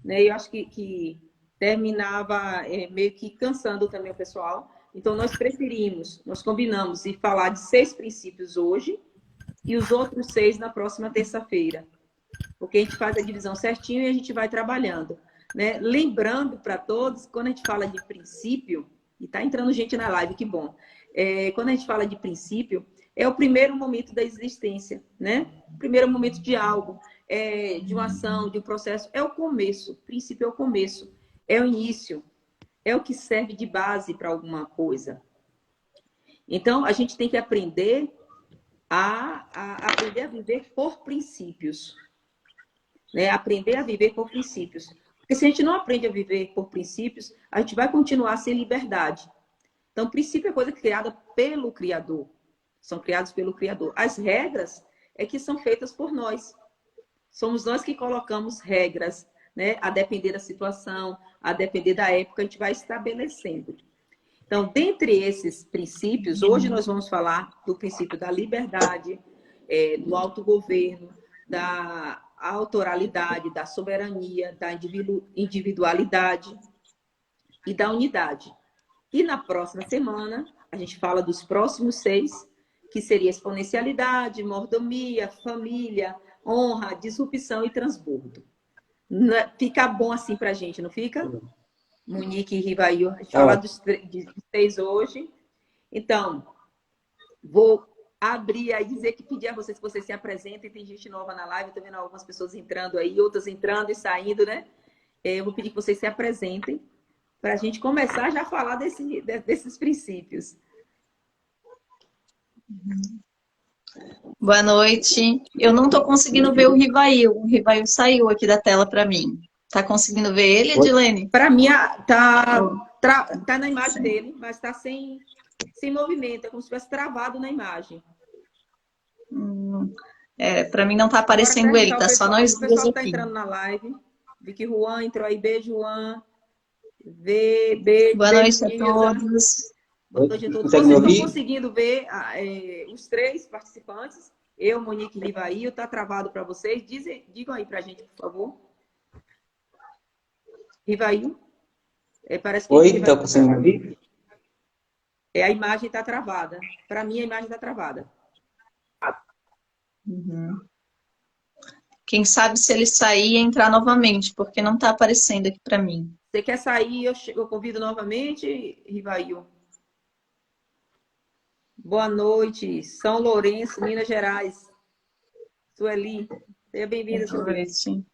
né? E eu acho que terminava meio que cansando também o pessoal. Então, nós combinamos e falar de 6 princípios hoje e os outros 6 na próxima terça-feira. Porque a gente faz a divisão certinho e a gente vai trabalhando, né? Lembrando para todos, quando a gente fala de princípio, e está entrando gente na live, que bom. Quando a gente fala de princípio, é o primeiro momento da existência, né? O primeiro momento de algo, de uma ação, de um processo. É o começo. O princípio é o começo, é o início, é o que serve de base para alguma coisa. Então, a gente tem que aprender aprender a viver por princípios, né? Aprender a viver por princípios. Porque se a gente não aprende a viver por princípios, a gente vai continuar sem liberdade. Então, princípio é coisa criada pelo Criador. São criados pelo Criador. As regras é que são feitas por nós. Somos nós que colocamos regras, né? A depender da situação, a depender da época, a gente vai estabelecendo. Então, dentre esses princípios, hoje nós vamos falar do princípio da liberdade, do autogoverno, da autoralidade, da soberania, da individualidade e da unidade. E na próxima semana, a gente fala dos próximos 6, que seria exponencialidade, mordomia, família, honra, disrupção e transbordo. Fica bom assim para a gente, não fica? Monique e Rivail, a gente fala dos 6 hoje. Então, vou abrir aí, dizer que pedir a vocês que vocês se apresentem. Tem gente nova na live, estou vendo algumas pessoas entrando aí, outras entrando e saindo, né? Eu vou pedir que vocês se apresentem para a gente começar já a falar desses princípios. Boa noite. Eu não estou conseguindo ver o Rivail. O Rivail saiu aqui da tela para mim. Tá conseguindo ver ele, Edilene? Para mim, tá na imagem dele, mas está sem movimento. É como se tivesse travado na imagem. Para mim não está aparecendo ele, tá só nós duas aqui. O pessoal está entrando na live. Vi que Juan entrou aí. Beijo, Juan. Beijo. Boa noite a todos. Boa noite a todos. Vocês estão conseguindo ver os 3 participantes? Eu, Monique e Rivail. Está travado para vocês? Digam aí para a gente, por favor. Rivail? Parece que oi, está conseguindo ouvir? A imagem está travada. Para mim, a imagem está travada. Quem sabe se ele sair e entrar novamente, porque não está aparecendo aqui para mim. Você quer sair? Eu convido novamente, Rivail. Boa noite. São Lourenço, Minas Gerais. Sueli. Seja bem-vinda, Sueli.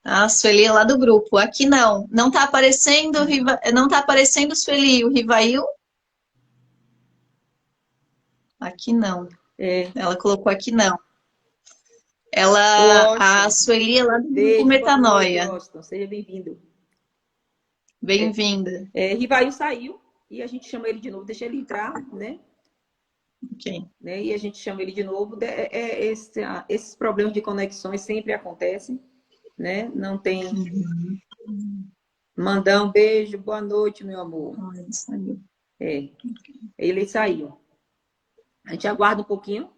Ah, Sueli é lá do grupo. Aqui não. Não está aparecendo, não tá aparecendo Sueli. O Rivail? Aqui não. Ela colocou aqui não. A Sueli é lá do grupo Metanoia. Seja bem-vindo. Bem-vinda. Rivail saiu e a gente chama ele de novo. Deixa ele entrar, né? Ok. Né? E a gente chama ele de novo. Esses problemas de conexões sempre acontecem, né? Não tem... Mandar um beijo. Boa noite, meu amor. Ele saiu. Ele saiu. A gente aguarda um pouquinho,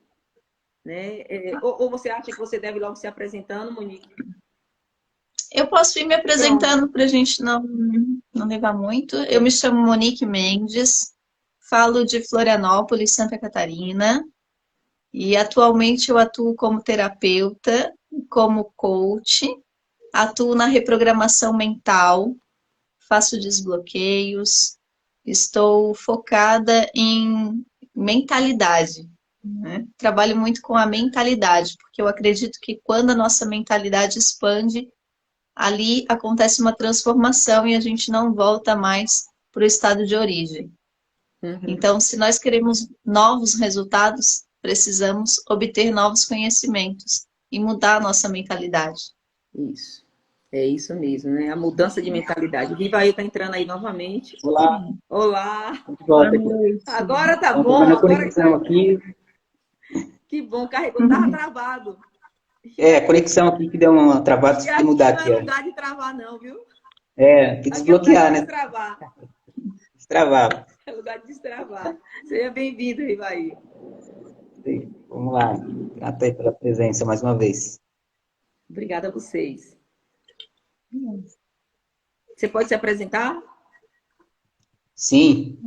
né? Ou você acha que você deve logo se apresentando, Monique? Eu posso ir me apresentando para a gente não levar muito. Eu me chamo Monique Mendes, falo de Florianópolis, Santa Catarina, e atualmente eu atuo como terapeuta, como coach, atuo na reprogramação mental, faço desbloqueios, estou focada em mentalidade, né? Trabalho muito com a mentalidade, porque eu acredito que quando a nossa mentalidade expande, ali acontece uma transformação e a gente não volta mais para o estado de origem. Então, se nós queremos novos resultados, precisamos obter novos conhecimentos e mudar a nossa mentalidade. Isso. É isso mesmo, né? A mudança de mentalidade. Rivail está entrando aí novamente. Olá. Olá. Boa noite. Agora tá bom. Agora conexão aqui. Que bom, carregou. Estava travado. A conexão aqui que deu uma travada, tem que mudar aqui. Não é lugar de travar, não, viu? Tem que desbloquear, né? Destravar. Destravar. É lugar de destravar. Seja bem-vindo, Rivail. Vamos lá. Grata aí pela presença mais uma vez. Obrigada a vocês. Você pode se apresentar? Sim.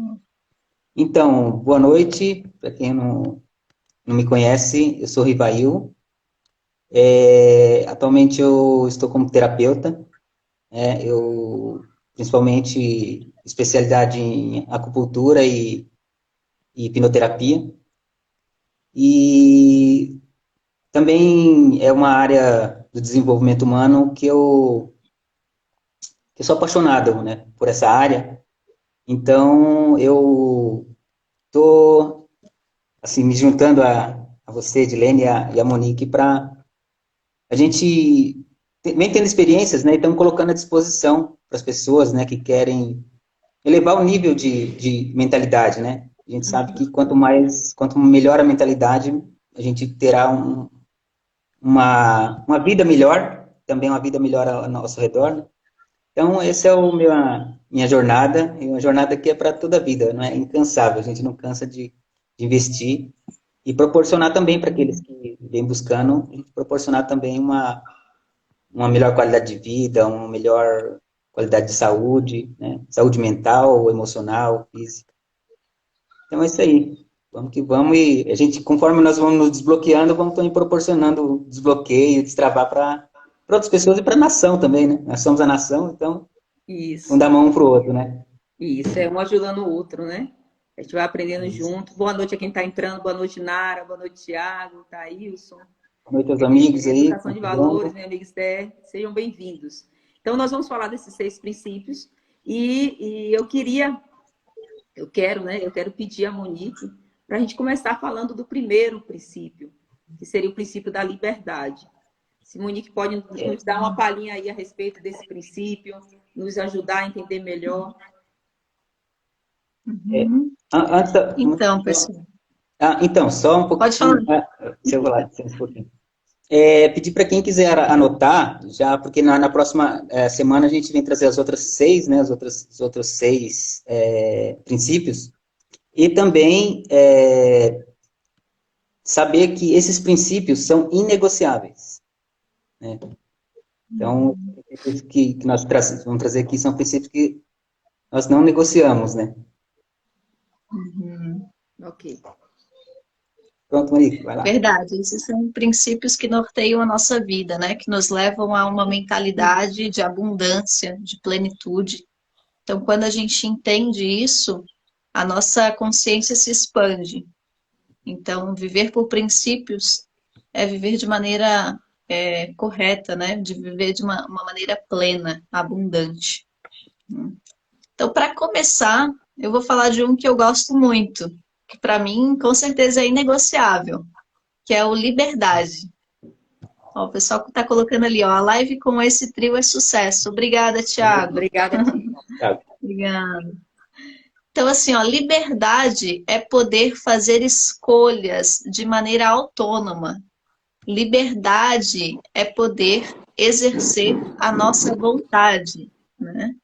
Então, boa noite. Para quem não me conhece, eu sou Rivail. Atualmente eu estou como terapeuta. Eu, principalmente, especialidade em acupuntura e hipnoterapia. E também é uma área do desenvolvimento humano que eu sou apaixonado, né, por essa área. Então, eu estou assim, me juntando a você, Edilene, e a Monique, para a gente vem tendo experiências, né, e estamos colocando à disposição para as pessoas, né, que querem elevar o nível de mentalidade, né? A gente sabe que quanto melhor a mentalidade, a gente terá uma vida melhor, também uma vida melhor ao nosso redor, né? Então, essa é minha jornada, e uma jornada que é para toda a vida, não é incansável, a gente não cansa de investir e proporcionar também para aqueles que vêm buscando, a gente proporcionar também uma melhor qualidade de vida, uma melhor qualidade de saúde, né? Saúde mental, emocional, física. Então é isso aí. Vamos que vamos e a gente, conforme nós vamos nos desbloqueando, vamos também proporcionando desbloqueio, destravar para outras pessoas e para a nação também, né? Nós somos a nação, então vamos Isso, dar mão um para o outro, né? isso. É um ajudando o outro, né? A gente vai aprendendo Isso. junto. Boa noite a quem está entrando. Boa noite, Nara. Boa noite, Tiago, Thailson. Boa noite aos amigos aí, Educação estão de chegando. Valores, meu amigo Esther. Sejam bem-vindos. Então, nós vamos falar desses 6 princípios. E eu quero pedir a Monique para a gente começar falando do primeiro princípio, que seria o princípio da liberdade. Se Monique pode nos dar uma palhinha aí a respeito desse princípio, nos ajudar a entender melhor. Antes Então, pessoal, então, só um pode falar. pouquinho, se eu vou lá, licença um pouquinho. Pedir para quem quiser anotar, já, porque na próxima semana a gente vem trazer as outras 6, né, os outros 6 princípios, e também saber que esses princípios são inegociáveis, né? Então, os princípios que nós vamos trazer aqui são princípios que nós não negociamos, né? Ok. Pronto, Monique, vai lá. Verdade, esses são princípios que norteiam a nossa vida, né? Que nos levam a uma mentalidade de abundância, de plenitude. Então, quando a gente entende isso, a nossa consciência se expande. Então, viver por princípios é viver de maneira correta, né? De viver de uma maneira plena, abundante. Então, para começar, eu vou falar de um que eu gosto muito, que para mim, com certeza, é inegociável, que é o liberdade. Ó, o pessoal que está colocando ali, ó, a live com esse trio é sucesso. Obrigada, Thiago. Obrigada a ti. Obrigada. Então, assim, ó, liberdade é poder fazer escolhas de maneira autônoma. Liberdade é poder exercer a nossa vontade, né?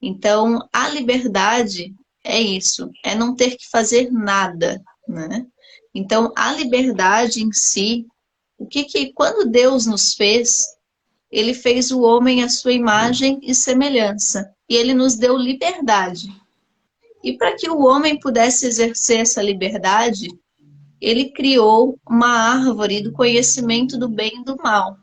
Então, a liberdade é isso, é não ter que fazer nada, né? Então, a liberdade em si, quando Deus nos fez, ele fez o homem à sua imagem e semelhança, e ele nos deu liberdade. E para que o homem pudesse exercer essa liberdade, ele criou uma árvore do conhecimento do bem e do mal.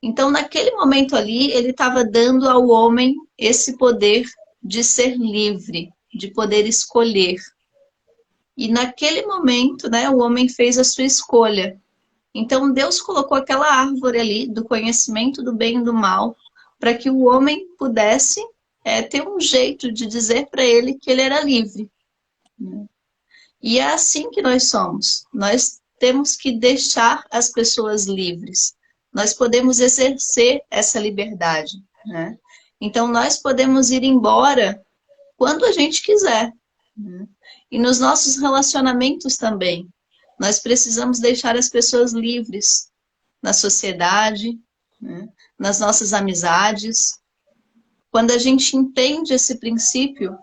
Então, naquele momento ali, ele estava dando ao homem esse poder de ser livre, de poder escolher. E naquele momento, né, o homem fez a sua escolha. Então, Deus colocou aquela árvore ali do conhecimento do bem e do mal para que o homem pudesse ter um jeito de dizer para ele que ele era livre. E é assim que nós somos. Nós temos que deixar as pessoas livres. Nós podemos exercer essa liberdade, né? Então, nós podemos ir embora quando a gente quiser, né? E nos nossos relacionamentos também. Nós precisamos deixar as pessoas livres na sociedade, né? Nas nossas amizades. Quando a gente entende esse princípio,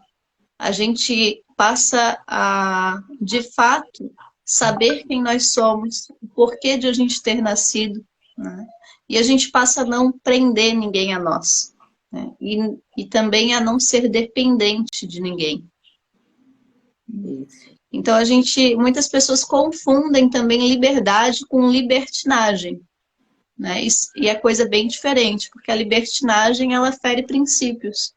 a gente passa a, de fato, saber quem nós somos, o porquê de a gente ter nascido, né? E a gente passa a não prender ninguém a nós, né? E também a não ser dependente de ninguém. Isso. Então muitas pessoas confundem também liberdade com libertinagem, né? E é coisa bem diferente, porque a libertinagem ela fere princípios,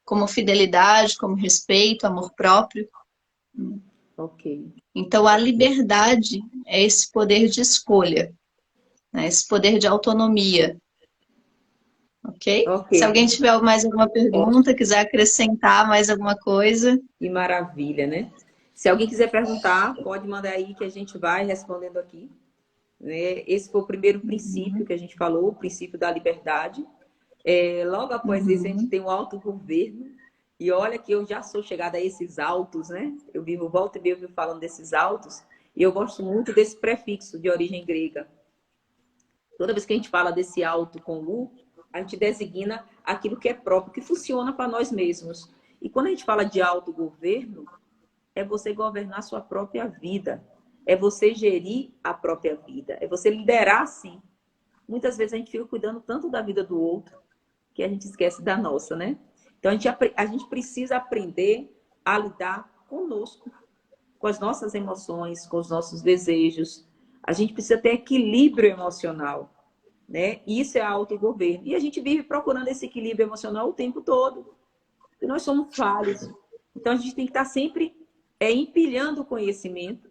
como fidelidade, como respeito, amor próprio. Ok. Então a liberdade é esse poder de escolha, né? Esse poder de autonomia. Ok? Ok. Se alguém tiver mais alguma Ótimo. pergunta, quiser acrescentar mais alguma coisa. Que maravilha, né? Se alguém quiser perguntar, pode mandar aí que a gente vai respondendo aqui. Né? Esse foi o primeiro princípio que a gente falou, o princípio da liberdade. Logo após isso, a gente Uhum. tem o autogoverno. E olha que eu já sou chegada a esses autos, né? Eu vivo, volta e meia, eu vivo falando desses autos. E eu gosto muito desse prefixo de origem grega. Toda vez que a gente fala desse auto com U, a gente designa aquilo que é próprio, que funciona para nós mesmos. E quando a gente fala de autogoverno, é você governar a sua própria vida. É você gerir a própria vida. É você liderar, sim. Muitas vezes a gente fica cuidando tanto da vida do outro que a gente esquece da nossa, né? Então a gente precisa aprender a lidar conosco, com as nossas emoções, com os nossos desejos. A gente precisa ter equilíbrio emocional, né? Isso é autogoverno. E a gente vive procurando esse equilíbrio emocional o tempo todo. E nós somos falhos. Então a gente tem que estar sempre empilhando o conhecimento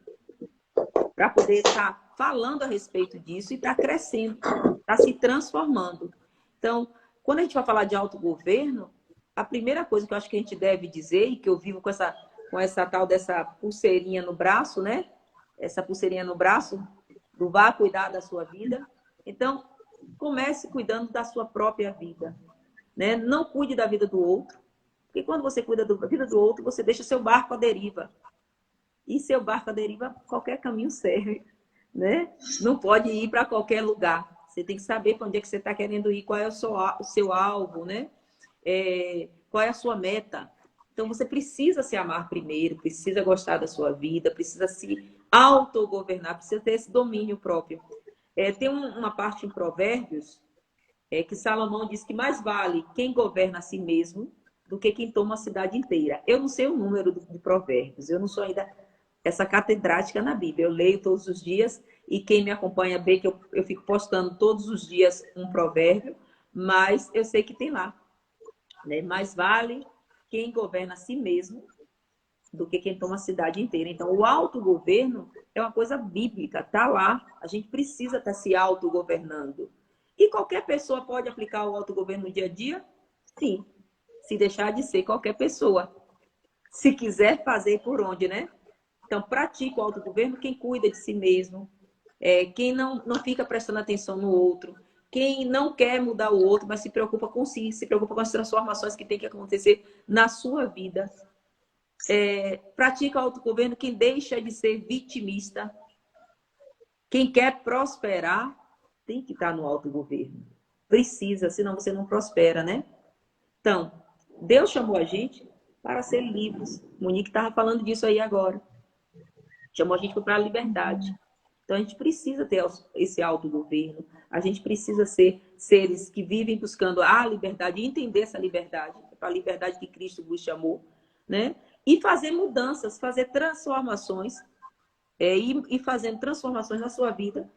para poder estar falando a respeito disso e estar crescendo, estar se transformando. Então, quando a gente vai falar de autogoverno, a primeira coisa que eu acho que a gente deve dizer, e que eu vivo com essa tal dessa pulseirinha no braço, né? Essa pulseirinha no braço, do vá cuidar da sua vida. Então, comece cuidando da sua própria vida, né? Não cuide da vida do outro, porque quando você cuida da vida do outro, você deixa seu barco à deriva. E seu barco à deriva, qualquer caminho serve, né? Não pode ir para qualquer lugar. Você tem que saber para onde é que você está querendo ir, qual é o seu alvo, né? Qual é a sua meta. Então, você precisa se amar primeiro, precisa gostar da sua vida, precisa se autogovernar, precisa ter esse domínio próprio. Tem uma parte em Provérbios que Salomão diz que mais vale quem governa a si mesmo do que quem toma a cidade inteira. Eu não sei o número de Provérbios, eu não sou ainda essa catedrática na Bíblia. Eu leio todos os dias e quem me acompanha vê que eu fico postando todos os dias um provérbio, mas eu sei que tem lá, né? Mais vale quem governa a si mesmo do que quem toma a cidade inteira. Então, o autogoverno é uma coisa bíblica, tá lá. A gente precisa estar se autogovernando. E qualquer pessoa pode aplicar o autogoverno no dia a dia? Sim, se deixar de ser qualquer pessoa. Se quiser fazer por onde, né? Então, pratica o autogoverno quem cuida de si mesmo, quem não fica prestando atenção no outro, quem não quer mudar o outro, mas se preocupa com si, se preocupa com as transformações que tem que acontecer na sua vida. Pratica o autogoverno quem deixa de ser vitimista. Quem quer prosperar tem que estar no autogoverno. Precisa, senão você não prospera, né? Então, Deus chamou a gente para ser livres. Monique estava falando disso aí agora. Chamou a gente para a liberdade. Então, a gente precisa ter esse autogoverno. A gente precisa ser seres que vivem buscando a liberdade e entender essa liberdade, para a liberdade que Cristo vos chamou, né? E fazer mudanças, fazer transformações, e fazendo transformações na sua vida,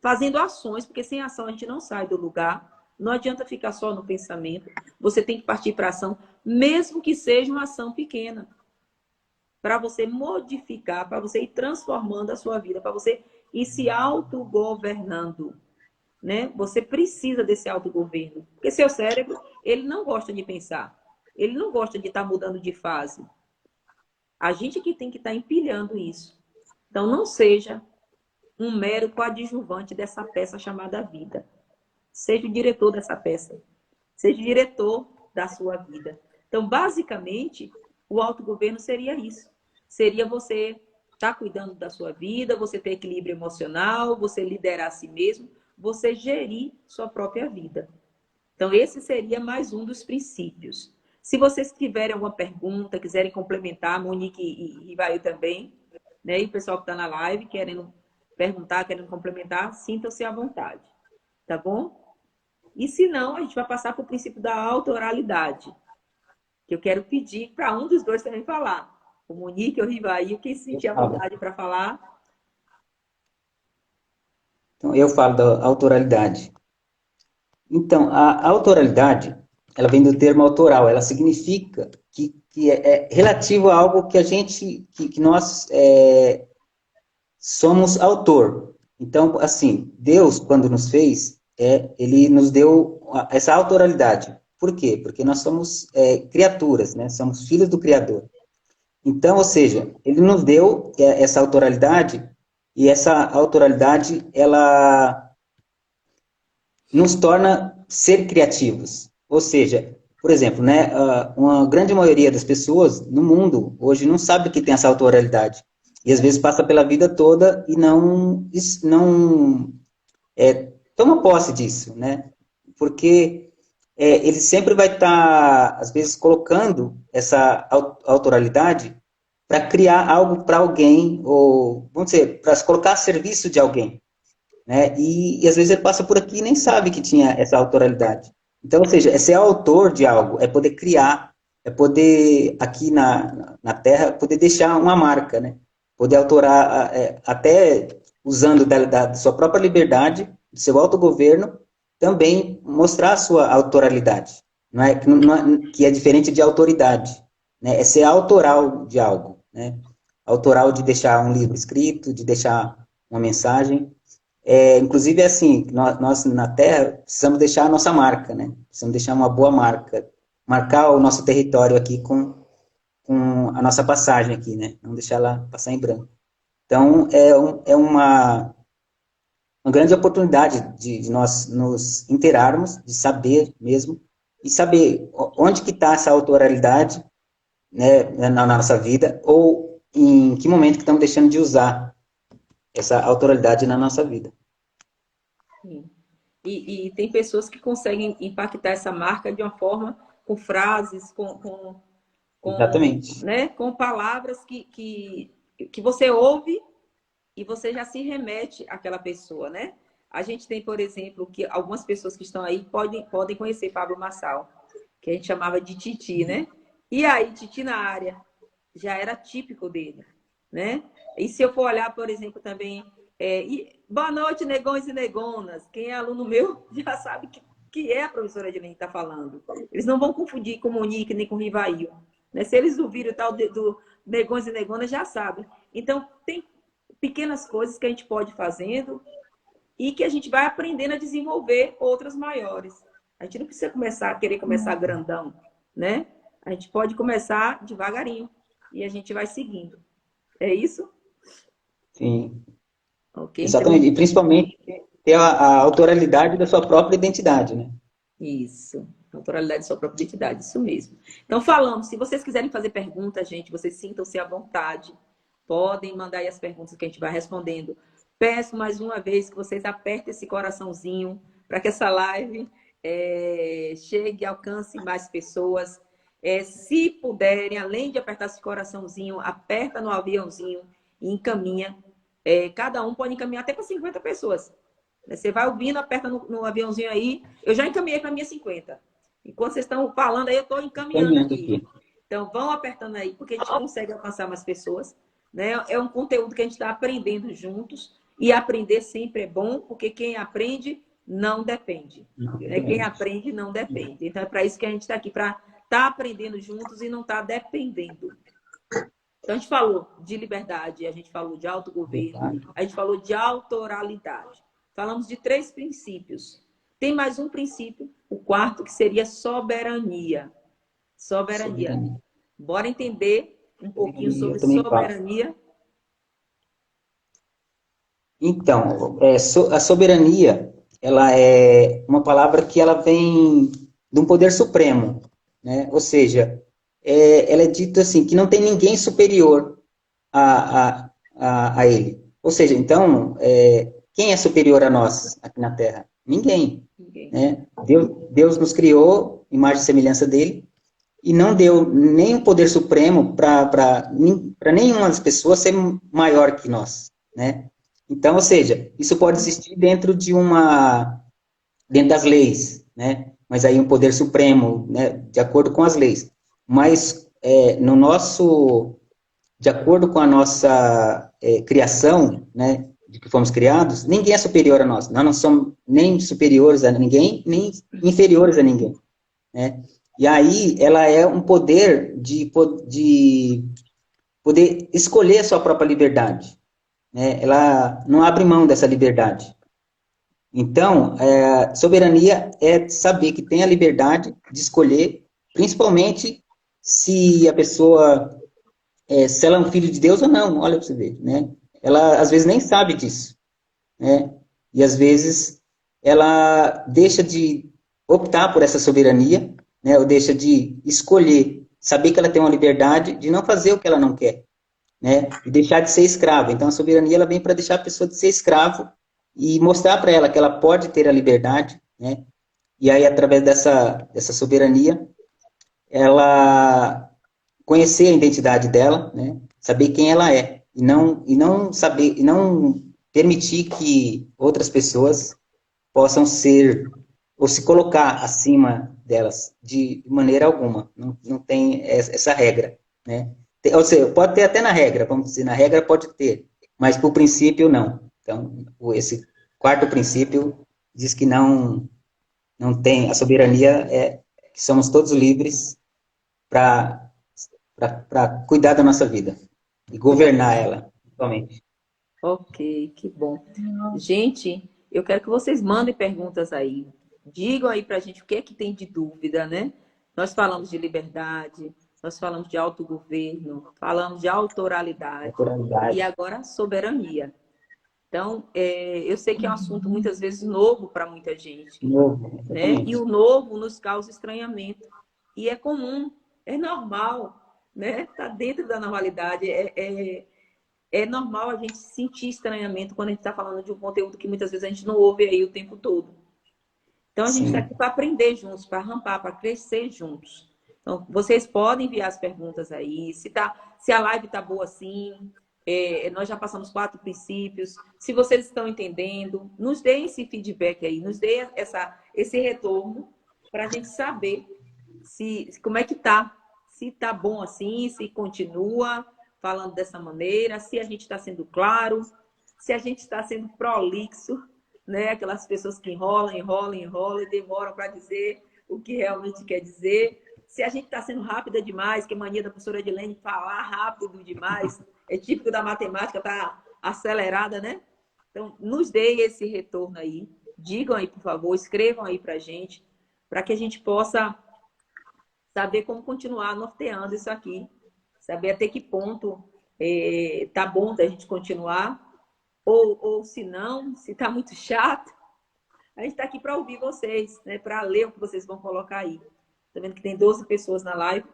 fazendo ações, porque sem ação a gente não sai do lugar. Não adianta ficar só no pensamento. Você tem que partir para a ação, mesmo que seja uma ação pequena, para você modificar, para você ir transformando a sua vida, para você ir se autogovernando, né? Você precisa desse autogoverno, porque seu cérebro, ele não gosta de pensar, ele não gosta de estar mudando de fase. A gente que tem que estar empilhando isso. Então, não seja um mero coadjuvante dessa peça chamada vida. Seja o diretor dessa peça. Seja o diretor da sua vida. Então, basicamente, o autogoverno seria isso. Seria você estar cuidando da sua vida, você ter equilíbrio emocional, você liderar a si mesmo, você gerir sua própria vida. Então, esse seria mais um dos princípios. Se vocês tiverem alguma pergunta, quiserem complementar, Monique e Rivail também, né? E o pessoal que está na live querendo perguntar, querendo complementar, sintam-se à vontade. tá bom? E se não, a gente vai passar para o princípio da autoralidade, que eu quero pedir para um dos dois também falar. O Monique ou o Rivail, quem sentir a vontade para falar. Então, eu falo da autoralidade. Então, a autoralidade, ela vem do termo autoral, ela significa que é relativo a algo que a gente, que nós somos autor. Então, assim, Deus, quando nos fez, ele nos deu essa autoralidade. Por quê? Porque nós somos criaturas, né? Somos filhos do Criador. Então, ou seja, ele nos deu essa autoralidade, e essa autoralidade, ela nos torna ser criativos. Ou seja, por exemplo, né, uma grande maioria das pessoas no mundo hoje não sabe que tem essa autoralidade. E às vezes passa pela vida toda e não toma posse disso, né? Porque ele sempre vai estar, às vezes, colocando essa autoralidade para criar algo para alguém, ou, vamos dizer, para se colocar a serviço de alguém. Né? E às vezes ele passa por aqui e nem sabe que tinha essa autoralidade. Então, ou seja, é ser autor de algo, é poder criar, é poder, aqui na Terra, poder deixar uma marca, né? Poder autorar, até usando da sua própria liberdade, do seu autogoverno, também mostrar a sua autoralidade, não é? Que é diferente de autoridade, né? É ser autoral de algo, né? Autoral de deixar um livro escrito, de deixar uma mensagem. Inclusive, assim, nós na Terra precisamos deixar a nossa marca, né? Precisamos deixar uma boa marca, marcar o nosso território aqui com a nossa passagem aqui, né? Não deixar ela passar em branco. Então, é uma grande oportunidade de nós nos inteirarmos, de saber mesmo, e saber onde que está essa autoralidade, né, na nossa vida, ou em que momento que estamos deixando de usar essa autoralidade na nossa vida. Sim. E tem pessoas que conseguem impactar essa marca de uma forma, com frases, Exatamente. né, com palavras que você ouve e você já se remete àquela pessoa, né? A gente tem, por exemplo, que algumas pessoas que estão aí podem conhecer Pablo Marçal, que a gente chamava de Titi, né? E aí, Titi na área, já era típico dele, né? E se eu for olhar, por exemplo, também... boa noite, negões e negonas. Quem é aluno meu já sabe que é a professora Edilene que está falando. Eles não vão confundir com Monique nem com Rivail. Né? Se eles ouviram o tal do negões e negonas, já sabem. Então, tem pequenas coisas que a gente pode ir fazendo e que a gente vai aprendendo a desenvolver outras maiores. A gente não precisa querer começar grandão, né? A gente pode começar devagarinho e a gente vai seguindo. É isso? Sim. Okay, exatamente. então... E principalmente ter a autoralidade da sua própria identidade, né? Isso. Autoralidade da sua própria identidade, isso mesmo. Então, falamos, se vocês quiserem fazer perguntas, gente, vocês sintam-se à vontade. Podem mandar aí as perguntas que a gente vai respondendo. Peço mais uma vez que vocês apertem esse coraçãozinho para que essa live chegue e alcance mais pessoas. Se puderem, além de apertar esse coraçãozinho, aperta no aviãozinho e encaminha. Cada um pode encaminhar até para 50 pessoas. Você vai ouvindo, aperta no aviãozinho aí. Eu já encaminhei para minha 50. Enquanto vocês estão falando aí, eu estou encaminhando aqui. Então, vão apertando aí, porque a gente consegue alcançar mais pessoas. Né? É um conteúdo que a gente está aprendendo juntos. E aprender sempre é bom, porque quem aprende não depende. Né? Quem aprende não depende. Então, é para isso que a gente está aqui, para estar aprendendo juntos e não estar dependendo. Então, a gente falou de liberdade, a gente falou de autogoverno, a gente falou de autoralidade. Falamos de 3 princípios. Tem mais um princípio, o 4º, que seria soberania. Soberania. Bora entender um pouquinho sobre soberania? Então, a soberania, ela é uma palavra que ela vem de um poder supremo, né? Ou seja, ela é dita assim, que não tem ninguém superior a ele. Ou seja, então, quem é superior a nós aqui na Terra? Ninguém. Né? Deus nos criou, imagem e semelhança dele, e não deu nem o poder supremo para nenhuma das pessoas ser maior que nós. Né? Então, ou seja, isso pode existir dentro de uma dentro das leis, né? Mas aí um poder supremo, né? De acordo com as leis. Mas de acordo com a nossa criação, né? De que fomos criados, ninguém é superior a nós. Nós não somos nem superiores a ninguém, nem inferiores a ninguém, né? E aí ela é um poder de poder escolher a sua própria liberdade, né? Ela não abre mão dessa liberdade. Então, soberania é saber que tem a liberdade de escolher, principalmente se a pessoa, se ela é um filho de Deus ou não, olha para você ver, né? Ela, às vezes, nem sabe disso, né? E, às vezes, ela deixa de optar por essa soberania, né? Ou deixa de escolher, saber que ela tem uma liberdade de não fazer o que ela não quer, né? E deixar de ser escrava. Então, a soberania ela vem para deixar a pessoa de ser escravo e mostrar para ela que ela pode ter a liberdade, né? E aí, através dessa soberania, ela conhecer a identidade dela, né? Saber quem ela é e não permitir que outras pessoas possam ser ou se colocar acima delas de maneira alguma. Não tem essa regra, né? Ou seja, pode ter até na regra, vamos dizer, na regra pode ter, mas por princípio não. Então, esse quarto princípio diz que não tem, a soberania que somos todos livres para cuidar da nossa vida e governar ela, principalmente. Ok, que bom. Gente, eu quero que vocês mandem perguntas aí. Digam aí pra gente o que é que tem de dúvida, né? Nós falamos de liberdade, nós falamos de autogoverno, falamos de autoralidade e agora soberania. Então, eu sei que é um assunto muitas vezes novo para muita gente, Novo, né? exatamente. E o novo nos causa estranhamento. E é comum, é normal, né? Tá dentro da normalidade. É normal a gente sentir estranhamento quando a gente está falando de um conteúdo que muitas vezes a gente não ouve aí o tempo todo. Então, a gente está Sim. aqui para aprender juntos, para rampar, para crescer juntos. Então, vocês podem enviar as perguntas aí. Se a live está boa assim, nós já passamos 4 princípios. Se vocês estão entendendo, nos deem esse feedback aí, nos deem esse retorno para a gente saber como é que tá. Se está bom assim, se continua falando dessa maneira, se a gente está sendo claro, se a gente está sendo prolixo, né? Aquelas pessoas que enrolam e demoram para dizer o que realmente quer dizer. Se a gente está sendo rápida demais, que é mania da professora Edilene falar rápido demais, é típico da matemática, tá acelerada, né? Então, nos deem esse retorno aí. Digam aí, por favor, escrevam aí para que a gente possa saber como continuar norteando isso aqui. Saber até que ponto tá bom da gente continuar. Ou se não, se tá muito chato, a gente está aqui para ouvir vocês, né? Para ler o que vocês vão colocar aí. Tá vendo que tem 12 pessoas na live.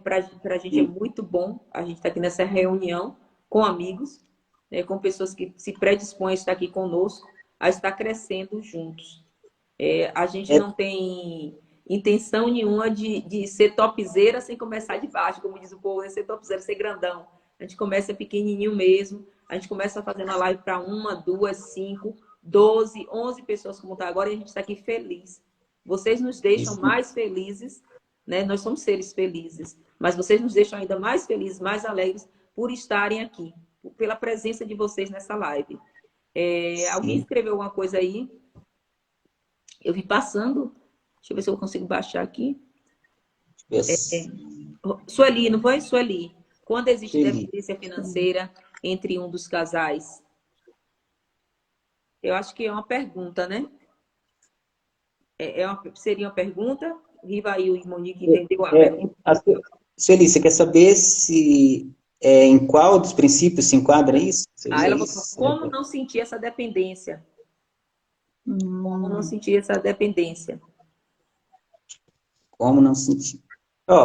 Para a gente é muito bom. A gente está aqui nessa reunião com amigos, né? Com pessoas que se predispõem a estar aqui conosco, a estar crescendo juntos. A gente não tem intenção nenhuma de ser topzera sem começar de baixo, como diz o povo, ser topzera, ser grandão. A gente começa pequenininho mesmo. A gente começa fazendo a live para 1, 2, 5, 12, 11 pessoas como está agora e a gente está aqui feliz. Vocês nos deixam mais felizes, né? Nós somos seres felizes, mas vocês nos deixam ainda mais felizes, mais alegres por estarem aqui, pela presença de vocês nessa live. Alguém escreveu alguma coisa aí? Eu vi passando. Deixa eu ver se eu consigo baixar aqui. Sueli, não foi? Sueli. Quando existe dependência financeira entre um dos casais? Eu acho que é uma pergunta, né? Seria uma pergunta? Riva aí, o Monique entendeu a pergunta. Sueli, você quer saber se em qual dos princípios se enquadra isso? Ela falou, como não sentir essa dependência? Como não sentir essa dependência? Como não sentir?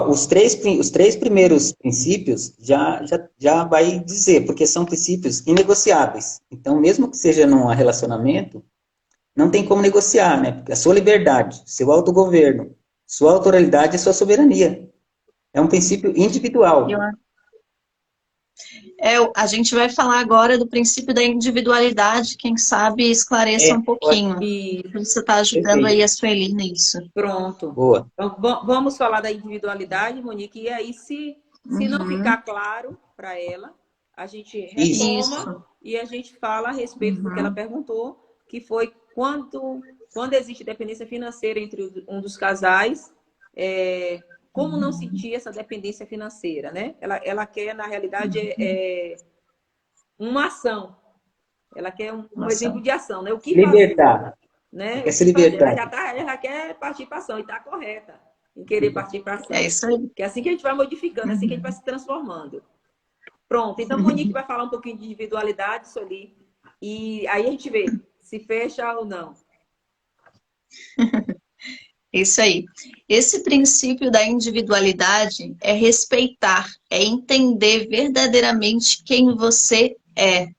Os três primeiros princípios já vai dizer, porque são princípios inegociáveis. Então, mesmo que seja num relacionamento, não tem como negociar, né? Porque a sua liberdade, seu autogoverno, sua autoralidade e sua soberania. É um princípio individual. A gente vai falar agora do princípio da individualidade, quem sabe esclareça um pouquinho. E Você está ajudando aí a Sueli nisso. pronto. Boa. Então, vamos falar da individualidade, Monique, e aí se não ficar claro para ela, a gente retoma e a gente fala a respeito do que ela perguntou, que foi quando existe dependência financeira entre um dos casais, como não sentir essa dependência financeira, né? Ela quer, na realidade, uma ação. Ela quer um exemplo de ação, né? O que libertar. fazer, né? Ela quer se libertar. Ela já quer partir para ação e está correta em querer partir para ação. É isso aí. Que é assim que a gente vai modificando, é assim que a gente vai se transformando. Pronto, então Monique vai falar um pouquinho de individualidade, Sueli, e aí a gente vê se fecha ou não. Isso aí. Esse princípio da individualidade é respeitar, é entender verdadeiramente quem você é.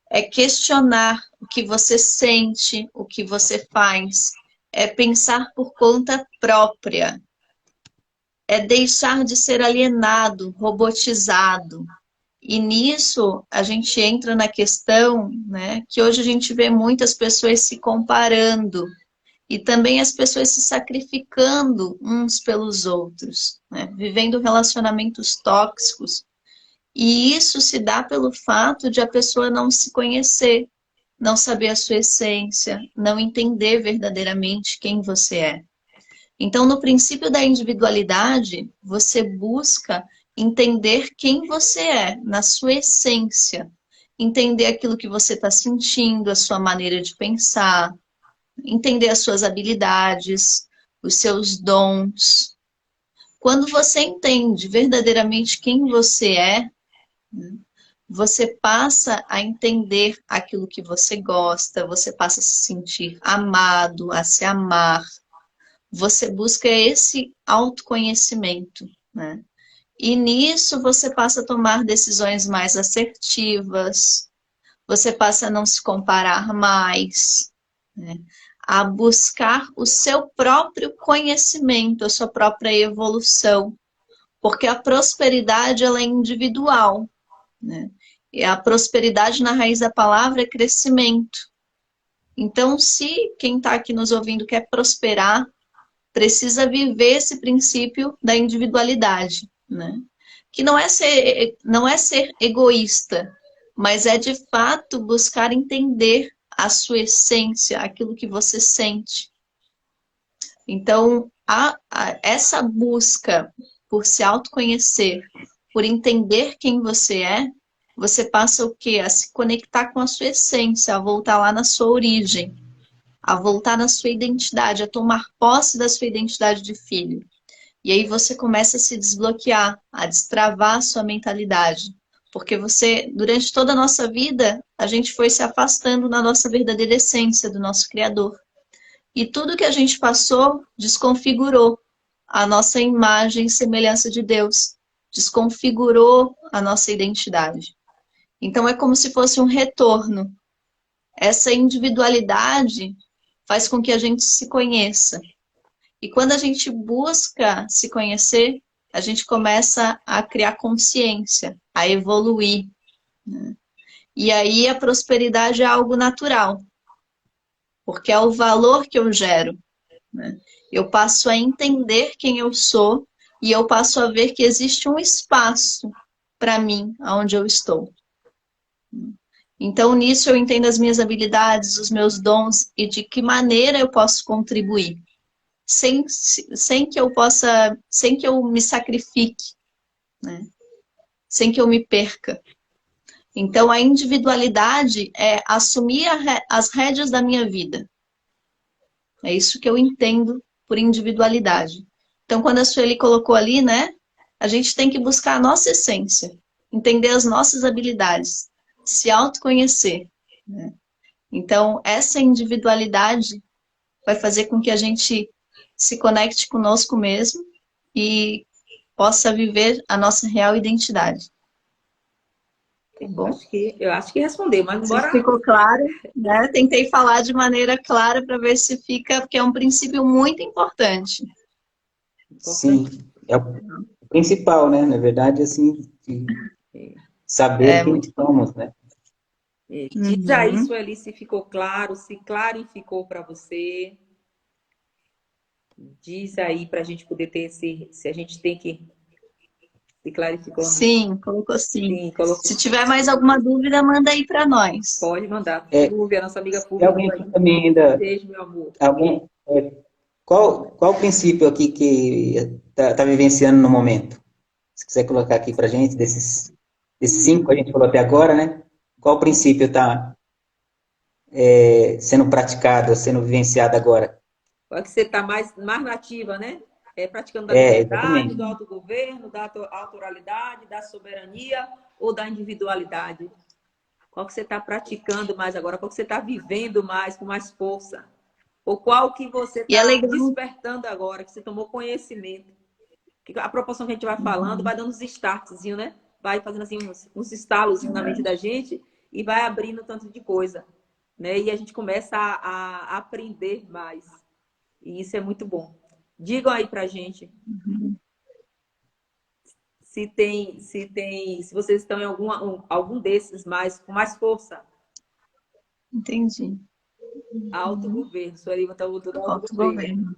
É questionar o que você sente, o que você faz. É pensar por conta própria. É deixar de ser alienado, robotizado. E nisso a gente entra na questão, né, que hoje a gente vê muitas pessoas se comparando. E também as pessoas se sacrificando uns pelos outros, né? Vivendo relacionamentos tóxicos. E isso se dá pelo fato de a pessoa não se conhecer, não saber a sua essência, não entender verdadeiramente quem você é. Então, no princípio da individualidade, você busca entender quem você é, na sua essência. Entender aquilo que você está sentindo, a sua maneira de pensar, entender as suas habilidades, os seus dons. Quando você entende verdadeiramente quem você é, você passa a entender aquilo que você gosta, você passa a se sentir amado, a se amar. Você busca esse autoconhecimento, né? E nisso você passa a tomar decisões mais assertivas, você passa a não se comparar mais, né? A buscar o seu próprio conhecimento, a sua própria evolução, porque a prosperidade ela é individual, né? E a prosperidade na raiz da palavra é crescimento. Então, se quem está aqui nos ouvindo quer prosperar, precisa viver esse princípio da individualidade, né? Que não é ser egoísta, mas é de fato buscar entender a sua essência, aquilo que você sente. Então, essa busca por se autoconhecer, por entender quem você é, você passa o quê? A se conectar com a sua essência, a voltar lá na sua origem, a voltar na sua identidade, a tomar posse da sua identidade de filho. E aí você começa a se desbloquear, a destravar a sua mentalidade. Porque você, durante toda a nossa vida, a gente foi se afastando da nossa verdadeira essência, do nosso Criador. E tudo que a gente passou desconfigurou a nossa imagem e semelhança de Deus. Desconfigurou a nossa identidade. Então é como se fosse um retorno. Essa individualidade faz com que a gente se conheça. E quando a gente busca se conhecer, a gente começa a criar consciência, a evoluir, né? E aí a prosperidade é algo natural, porque é o valor que eu gero, né? Eu passo a entender quem eu sou e eu passo a ver que existe um espaço para mim, onde eu estou. Então, nisso eu entendo as minhas habilidades, os meus dons e de que maneira eu posso contribuir. Sem que eu me sacrifique, né? Sem que eu me perca. Então, a individualidade é assumir as rédeas da minha vida. É isso que eu entendo por individualidade. Então, quando a Sueli colocou ali, né? A gente tem que buscar a nossa essência, entender as nossas habilidades, se autoconhecer, né? Então, essa individualidade vai fazer com que a gente se conecte conosco mesmo e possa viver a nossa real identidade. Tá bom? Eu acho que respondeu, mas bora... Ficou claro, né? Tentei falar de maneira clara para ver se fica, porque é um princípio muito importante. Sim, é o principal, né? Na verdade, assim, saber quem muito bom. somos, né? Diz aí, Uhum. Sueli, se ficou claro, se clarificou para você. Diz aí para a gente poder ter se a gente tem que se clarificou. Sim, colocou sim. Sim, colocou. Se tiver mais alguma dúvida, manda aí para nós. Pode mandar. É, Fulvia, nossa amiga se Fulvia, alguém mandou aqui aí. também ainda, Beijo, meu amor. alguém, qual o princípio aqui que tá vivenciando no momento? Se quiser colocar aqui para gente, desses 5 que a gente falou até agora, né? Qual o princípio está sendo praticado, sendo vivenciado agora? Olha que você está mais nativa, né? Praticando da liberdade, do Exatamente. autogoverno, da autoralidade, da soberania ou da individualidade? Qual que você está praticando mais agora? Qual que você está vivendo mais, com mais força? Ou qual que você E é está legal. despertando agora, que você tomou conhecimento? Que a proporção que a gente vai falando vai dando uns startzinhos, né? Vai fazendo assim uns estalos na mente da gente e vai abrindo tanto de coisa, né? E a gente começa a aprender mais. E isso é muito bom. Digam aí pra gente se vocês estão em algum desses mais com mais força. Entendi. Autogoverno. Sueli está do autogoverno. Autogoverno.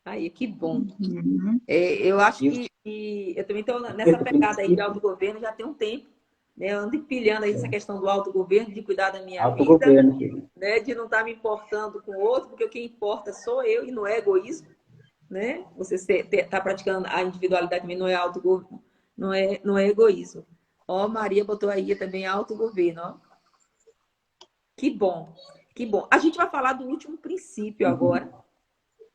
Aí, que bom. Uhum. Eu acho E o que eu também estou nessa sexto pegada aí de princípio, autogoverno já tem um tempo. Né? Eu ando empilhando aí essa questão do autogoverno, de cuidar da minha vida, autogoverno. né? De não estar me importando com o outro, porque o que importa sou eu e não é egoísmo. Né? Você está praticando a individualidade também, não é autogoverno, não é egoísmo. Ó, Maria botou aí também autogoverno, ó. Que bom, que bom. A gente vai falar do último princípio agora,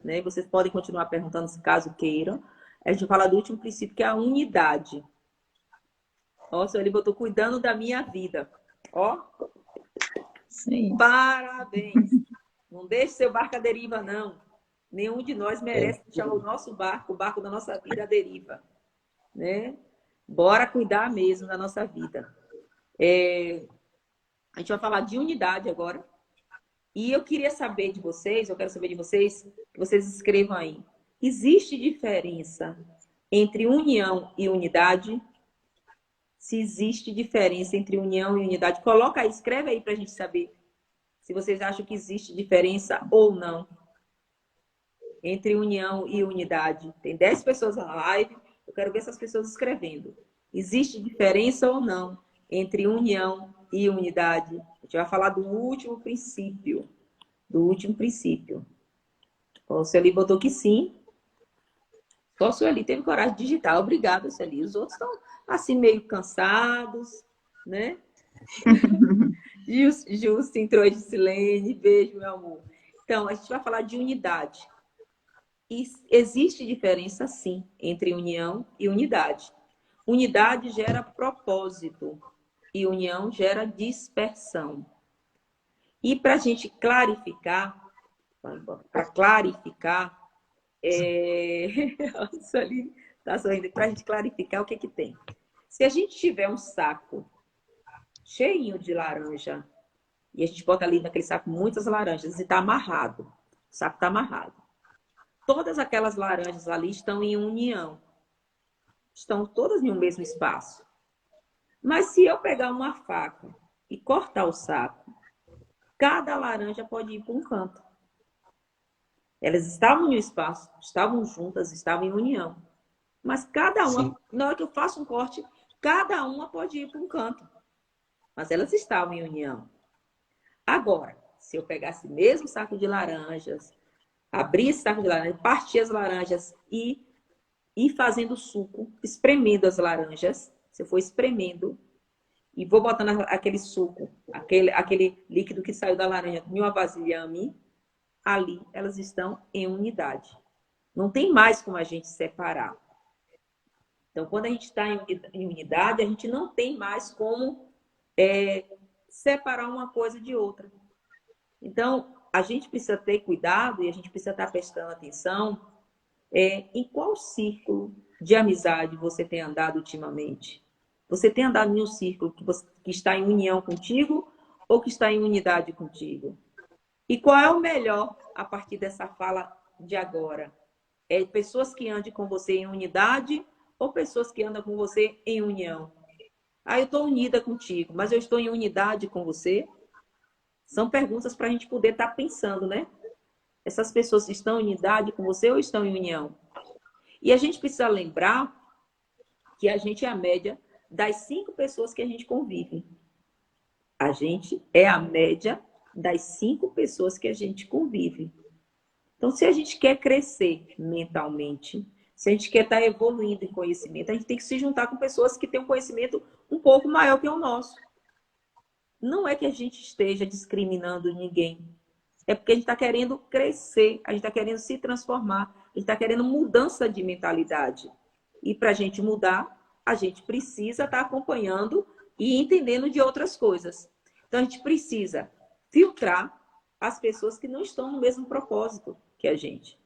né? Vocês podem continuar perguntando se caso queiram. A gente vai falar do último princípio, que é a unidade. Ó, o senhor ele botou cuidando da minha vida. Ó, Sim. parabéns. Não deixe seu barco à deriva, não. Nenhum de nós merece deixar o nosso barco, o barco da nossa vida à deriva. Né? Bora cuidar mesmo da nossa vida. A gente vai falar de unidade agora. E eu queria saber de vocês, eu quero saber de vocês, que vocês escrevam aí. Existe diferença entre união e unidade? Se existe diferença entre união e unidade, coloca aí, escreve aí para a gente saber se vocês acham que existe diferença ou não entre união e unidade. Tem 10 pessoas na live, eu quero ver essas pessoas escrevendo. Existe diferença ou não entre união e unidade? A gente vai falar do último princípio. Do último princípio. O Sueli botou que sim. Só o Sueli teve coragem de digitar. Obrigada, Sueli. Os outros estão assim meio cansados, né? Justo entrou de Silene. Beijo, meu amor. Então, a gente vai falar de unidade. E existe diferença, sim, entre união e unidade. Unidade gera propósito e união gera dispersão. E para a gente clarificar, para isso ali tá sorrindo, para a gente clarificar o que tem. Se a gente tiver um saco cheinho de laranja e a gente bota ali naquele saco muitas laranjas e está amarrado, o saco está amarrado. Todas aquelas laranjas ali estão em união. Estão todas em um mesmo espaço. Mas se eu pegar uma faca e cortar o saco, cada laranja pode ir para um canto. Elas estavam em um espaço, estavam juntas, estavam em união. Mas cada uma, Sim. na hora que eu faço um corte, cada uma pode ir para um canto. Mas elas estavam em união. Agora, se eu pegasse mesmo saco de laranjas, abrir esse saco de laranja, partir as laranjas e ir fazendo suco, espremendo as laranjas, se eu for espremendo, e vou botando aquele suco, aquele líquido que saiu da laranja em uma vasilhame, ali elas estão em unidade. Não tem mais como a gente separar. Então, quando a gente está em unidade, a gente não tem mais como separar uma coisa de outra. Então, a gente precisa ter cuidado e a gente precisa estar prestando atenção em qual círculo de amizade você tem andado ultimamente. Você tem andado em um círculo que está em união contigo ou que está em unidade contigo? E qual é o melhor a partir dessa fala de agora? Pessoas que andem com você em unidade ou pessoas que andam com você em união? Ah, eu estou unida contigo, mas eu estou em unidade com você? São perguntas para a gente poder estar pensando, né? Essas pessoas estão em unidade com você ou estão em união? E a gente precisa lembrar que a gente é a média das 5 pessoas que a gente convive. A gente é a média das 5 pessoas que a gente convive. Então, se a gente quer crescer mentalmente, se a gente quer estar evoluindo em conhecimento, a gente tem que se juntar com pessoas que têm um conhecimento um pouco maior que o nosso. Não é que a gente esteja discriminando ninguém. É porque a gente está querendo crescer, a gente está querendo se transformar, a gente está querendo mudança de mentalidade. E para a gente mudar, a gente precisa estar acompanhando e entendendo de outras coisas. Então, a gente precisa filtrar as pessoas que não estão no mesmo propósito que a gente.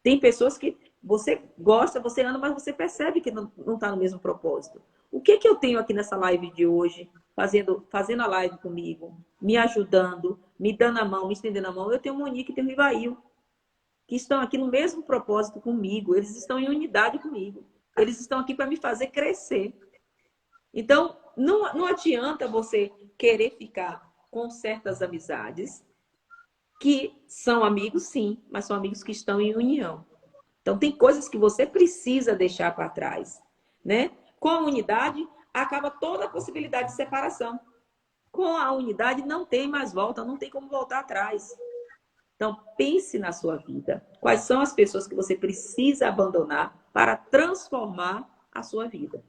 Tem pessoas que você gosta, você anda, mas você percebe que não está no mesmo propósito. O que eu tenho aqui nessa live de hoje, fazendo a live comigo, me ajudando, me dando a mão, me estendendo a mão? Eu tenho o Monique e tenho o Rivail, que estão aqui no mesmo propósito comigo. Eles estão em unidade comigo. Eles estão aqui para me fazer crescer. Então, não adianta você querer ficar com certas amizades que são amigos, sim, mas são amigos que estão em união. Então, tem coisas que você precisa deixar para trás, né? Com a unidade, acaba toda a possibilidade de separação. Com a unidade, não tem mais volta, não tem como voltar atrás. Então, pense na sua vida. Quais são as pessoas que você precisa abandonar para transformar a sua vida?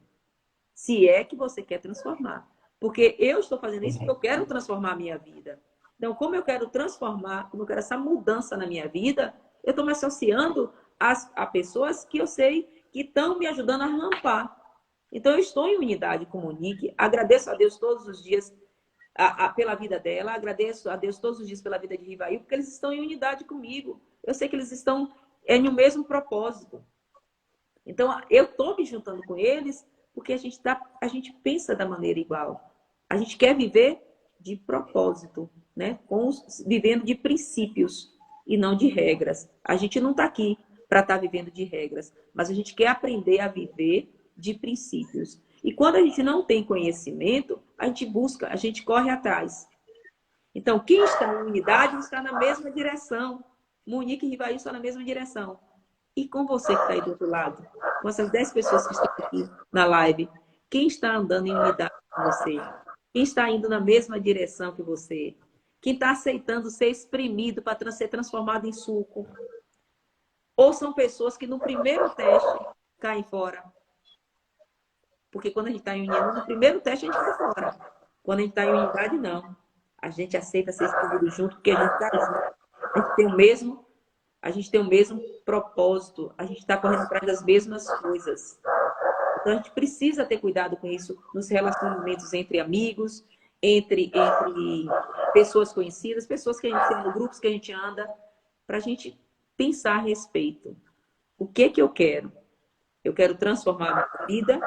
Se é que você quer transformar. Porque eu estou fazendo isso porque eu quero transformar a minha vida. Então, como eu quero transformar, como eu quero essa mudança na minha vida, eu estou me associando a pessoas que eu sei que estão me ajudando a rampar. Então, eu estou em unidade com Monique, agradeço a Deus todos os dias pela vida dela, agradeço a Deus todos os dias pela vida de Rivail, porque eles estão em unidade comigo. Eu sei que eles estão no mesmo propósito. Então, eu estou me juntando com eles porque a gente pensa da maneira igual. A gente quer viver de propósito, né? Vivendo de princípios e não de regras. A gente não está aqui para estar vivendo de regras, mas a gente quer aprender a viver de princípios. E quando a gente não tem conhecimento, a gente busca, a gente corre atrás. Então, quem está em unidade está na mesma direção. Monique e Rivail estão na mesma direção. E com você que está aí do outro lado, com essas 10 pessoas que estão aqui na live, quem está andando em unidade com você? Quem está indo na mesma direção que você? Quem está aceitando ser exprimido para ser transformado em suco? Ou são pessoas que no primeiro teste caem fora? Porque quando a gente está em união, no primeiro teste a gente cai fora. Quando a gente está em unidade, não. A gente aceita ser exprimido junto, porque a gente está junto. A gente tem o mesmo propósito, a gente está correndo atrás das mesmas coisas. Então, a gente precisa ter cuidado com isso nos relacionamentos entre amigos, entre pessoas conhecidas, pessoas que a gente tem no grupos que a gente anda, para a gente pensar a respeito. O que eu quero? Eu quero transformar a minha vida.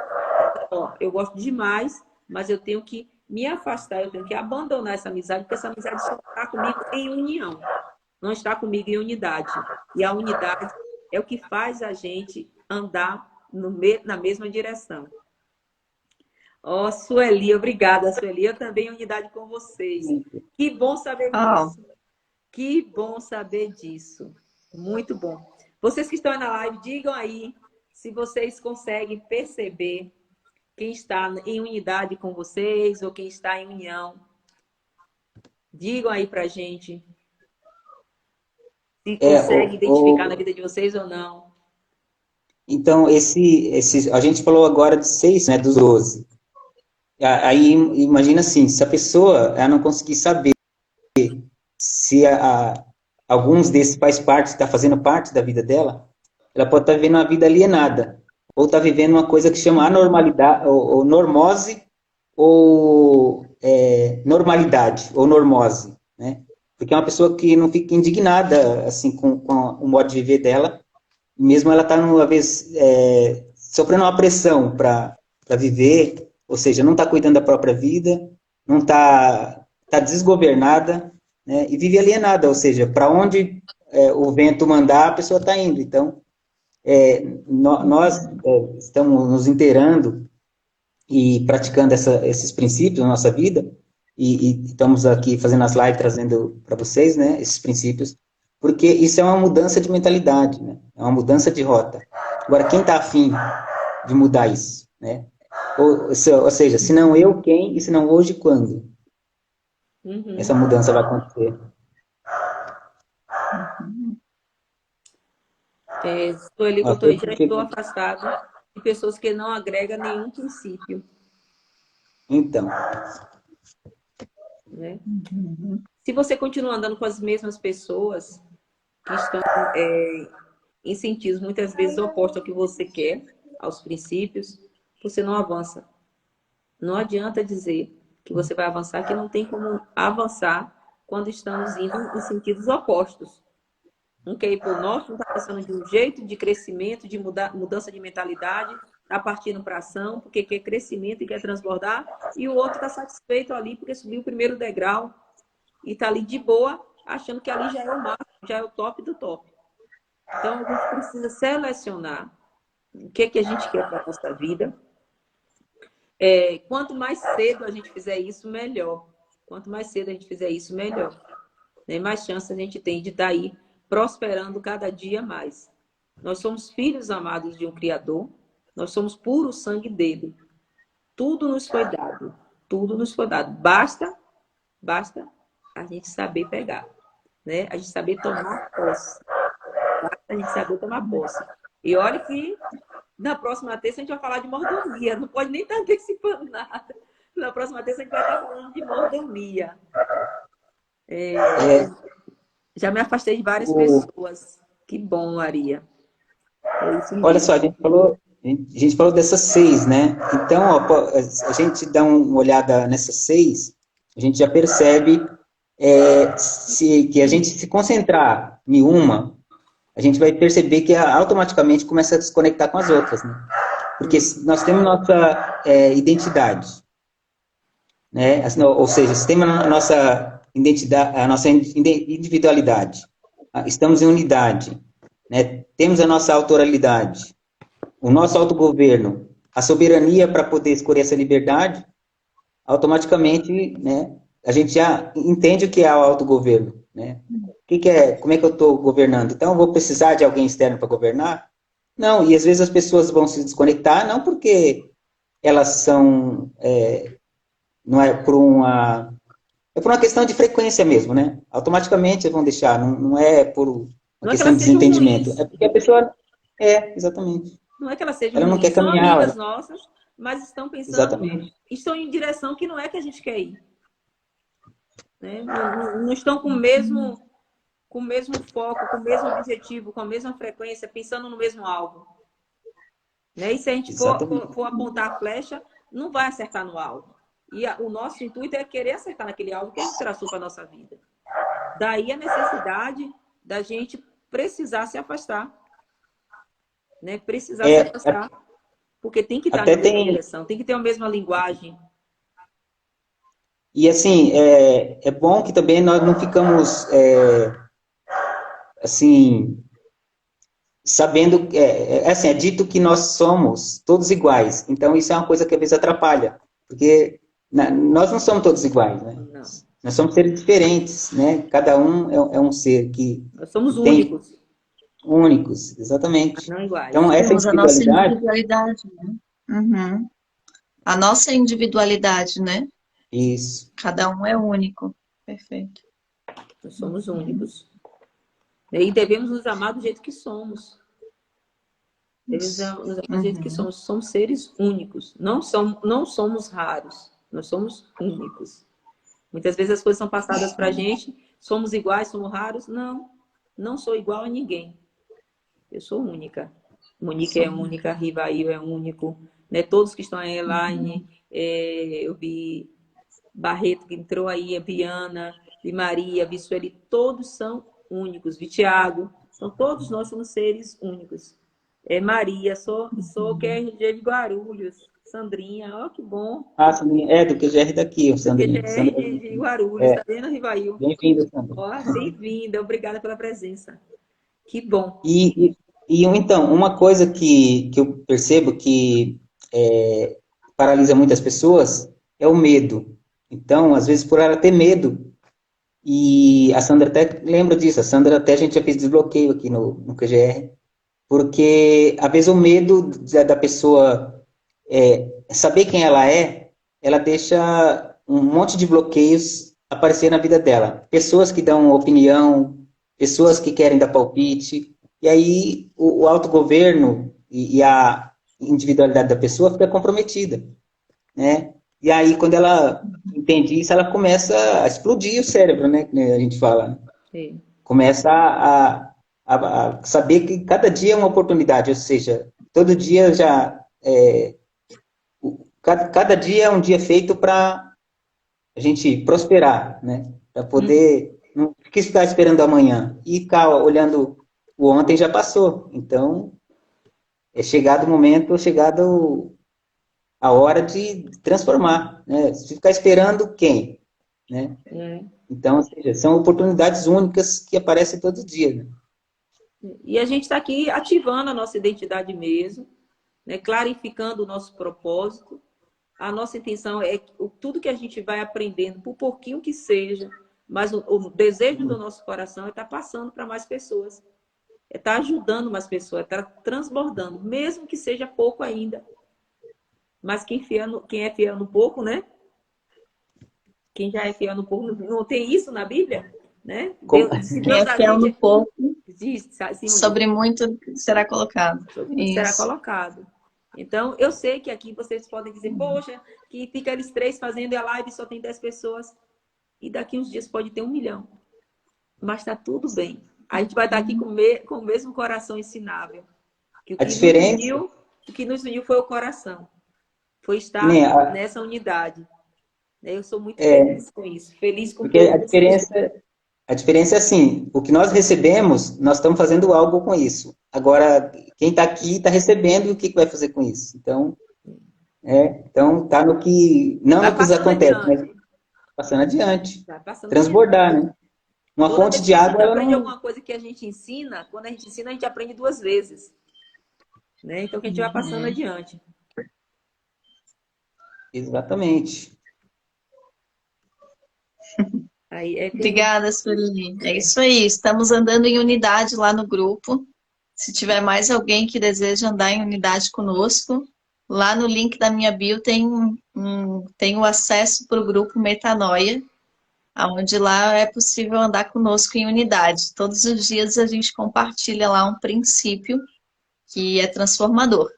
Ó, eu gosto demais, mas eu tenho que me afastar, eu tenho que abandonar essa amizade, porque essa amizade só está comigo em união. Não está comigo em unidade. E a unidade é o que faz a gente andar na mesma direção. Ó, Sueli, obrigada, Sueli. Eu também em unidade com vocês. Que bom saber disso. Que bom saber disso. Muito bom. Vocês que estão aí na live, digam aí se vocês conseguem perceber quem está em unidade com vocês ou quem está em união. Digam aí pra gente. Se consegue identificar na vida de vocês ou não. Então, a gente falou agora de 6, né, dos 12. Aí, imagina assim, se a pessoa ela não conseguir saber se alguns desses está fazendo parte da vida dela, ela pode estar vivendo uma vida alienada, ou está vivendo uma coisa que chama anormalidade, ou normose, ou normalidade, ou normose, né? Porque é uma pessoa que não fica indignada, assim, com o modo de viver dela, mesmo ela está, às vezes, sofrendo uma pressão para viver, ou seja, não está cuidando da própria vida, não tá desgovernada, né, e vive alienada, ou seja, para onde o vento mandar, a pessoa está indo. Então, nós estamos nos inteirando e praticando esses princípios na nossa vida, e estamos aqui fazendo as lives, trazendo para vocês, né, esses princípios, porque isso é uma mudança de mentalidade, né, é uma mudança de rota. Agora, quem está afim de mudar isso, né? Ou seja, se não eu, quem? E se não hoje, quando? Essa mudança vai acontecer. Sueli botou, já estou afastado de pessoas que não agregam nenhum princípio. Então. Né? Se você continuar andando com as mesmas pessoas que estão em sentidos muitas vezes opostos ao que você quer, aos princípios, você não avança. Não adianta dizer que você vai avançar, que não tem como avançar quando estamos indo em sentidos opostos. Um quer ir para o norte, um está pensando de um jeito de crescimento, de mudança de mentalidade, está partindo para ação, porque quer crescimento e quer transbordar, e o outro está satisfeito ali porque subiu o primeiro degrau e está ali de boa, achando que ali já é o máximo, já é o top do top. Então, a gente precisa selecionar o que a gente quer para a nossa vida. Quanto mais cedo a gente fizer isso, melhor. Quanto mais cedo a gente fizer isso, melhor. Mais chance a gente tem de estar aí prosperando cada dia mais. Nós somos filhos amados de um Criador, nós somos puro sangue dele. Tudo nos foi dado, tudo nos foi dado. Basta a gente saber pegar, né? A gente saber tomar posse. Basta a gente saber tomar posse. E olha que na próxima terça a gente vai falar de mordomia, não pode nem estar antecipando nada. Na próxima terça a gente vai estar falando de mordomia. Já me afastei de várias pessoas. Que bom, Maria. Olha só, a gente falou dessas 6, né? Então, ó, a gente dá uma olhada nessas 6, a gente já percebe que a gente se concentrar em uma, a gente vai perceber que automaticamente começa a desconectar com as outras, né? Porque nós temos nossa identidade, né? Ou seja, se temos a nossa identidade, a nossa individualidade, estamos em unidade, né? Temos a nossa autoralidade, o nosso autogoverno, a soberania para poder escolher essa liberdade, automaticamente, né, a gente já entende o que é o autogoverno, né? Como é que eu estou governando? Então, eu vou precisar de alguém externo para governar? Não, e às vezes as pessoas vão se desconectar, não porque elas são, não é por uma... É por uma questão de frequência mesmo, né? Automaticamente vão deixar, não é por uma questão de desentendimento. É porque a pessoa... exatamente. Não é que elas sejam ela não ruins, quer são caminhar, amigas nossas, mas estão pensando, exatamente. Estão em direção que não é que a gente quer ir. Né? Não estão com o mesmo foco, com o mesmo objetivo, com a mesma frequência, pensando no mesmo alvo. Né? E se a gente for apontar a flecha, não vai acertar no alvo. E o nosso intuito é querer acertar naquele alvo que a gente traçou para a nossa vida. Daí a necessidade da gente precisar se afastar. Né? Precisar se afastar. Porque tem que estar na mesma direção, tem que ter a mesma linguagem. E assim, é bom que também nós não ficamos, assim, sabendo, assim, é dito que nós somos todos iguais. Então, isso é uma coisa que às vezes atrapalha. Porque nós não somos todos iguais, né? Não. Nós somos seres diferentes, né? Cada um é um ser que... Nós somos únicos. Únicos, exatamente. Não iguais. Então, essa Temos a nossa individualidade, né? Uhum. A nossa individualidade, né? Isso. Cada um é único. Perfeito. Nós somos únicos. E devemos nos amar do jeito que somos. Devemos nos amar do jeito que somos. Somos seres únicos. Não somos raros. Nós somos únicos. Muitas vezes as coisas são passadas para a gente. Somos iguais, somos raros. Não sou igual a ninguém. Eu sou única. Monique é única, Rivail é único. Né? Todos que estão aí, Elaine, eu vi Barreto que entrou aí, a Viana, Vi Maria, Vi Sueli, todos são únicos. Vi Tiago, todos nós somos seres únicos. Maria, sou QRG de Guarulhos. Sandrinha, ó, que bom. Ah, Sandrinha, do QGR daqui, o Sandrinha. QGR de Guarulhos, tá vendo, Rivail? Bem-vinda, Sandrinha. Ó, bem-vinda, obrigada pela presença. Que bom. Então, uma coisa que eu percebo que paralisa muitas pessoas é o medo. Então, às vezes, por ela ter medo, e a Sandra até lembra disso, a Sandra até a gente já fez desbloqueio aqui no QGR, porque, às vezes, o medo da pessoa saber quem ela deixa um monte de bloqueios aparecer na vida dela. Pessoas que dão opinião, pessoas que querem dar palpite, e aí o autogoverno e a individualidade da pessoa fica comprometida, né? E aí, quando ela entende isso, ela começa a explodir o cérebro, né? Que a gente fala. Né? Sim. Começa a saber que cada dia é uma oportunidade, ou seja, todo dia já... cada dia é um dia feito para a gente prosperar, né? Para poder não ficar esperando amanhã e ficar olhando o ontem já passou. Então, é chegado o momento, chegado a hora de transformar, né? Se ficar esperando quem, né? Então, ou seja, são oportunidades únicas que aparecem todo dia, né? E a gente está aqui ativando a nossa identidade mesmo, né? Clarificando o nosso propósito. A nossa intenção é que tudo que a gente vai aprendendo, por pouquinho que seja, mas o desejo do nosso coração é estar passando para mais pessoas, é estar ajudando mais pessoas, é estar transbordando, mesmo que seja pouco ainda. Mas quem é fiel no pouco, né? Quem já é fiel no pouco, não tem isso na Bíblia? Né? Quem é fiel no pouco, sobre muito será colocado. Sobre muito será colocado. Então, eu sei que aqui vocês podem dizer, poxa, que fica eles 3 fazendo a live e só tem 10 pessoas. E daqui uns dias pode ter 1 milhão. Mas está tudo bem. A gente vai estar aqui com o mesmo coração ensinável. Que o que nos uniu foi o coração. Foi estar nessa unidade. Eu sou muito feliz com isso. Feliz com porque a diferença é assim, o que nós recebemos, nós estamos fazendo algo com isso. Agora, quem está aqui está recebendo e o que vai fazer com isso? Então, então tá no que, não no que acontece, mas passando adiante. Transbordar, né? Uma fonte de água... Quando a gente aprende alguma coisa que a gente ensina, quando a gente ensina, a gente aprende 2 vezes. Né? Então, que a gente vai passando adiante. Exatamente. Obrigada, Sueli. É isso aí. Estamos andando em unidade lá no grupo. Se tiver mais alguém que deseja andar em unidade conosco, lá no link da minha bio tem o acesso para o grupo Metanoia, onde lá é possível andar conosco em unidade. Todos os dias a gente compartilha lá um princípio que é transformador.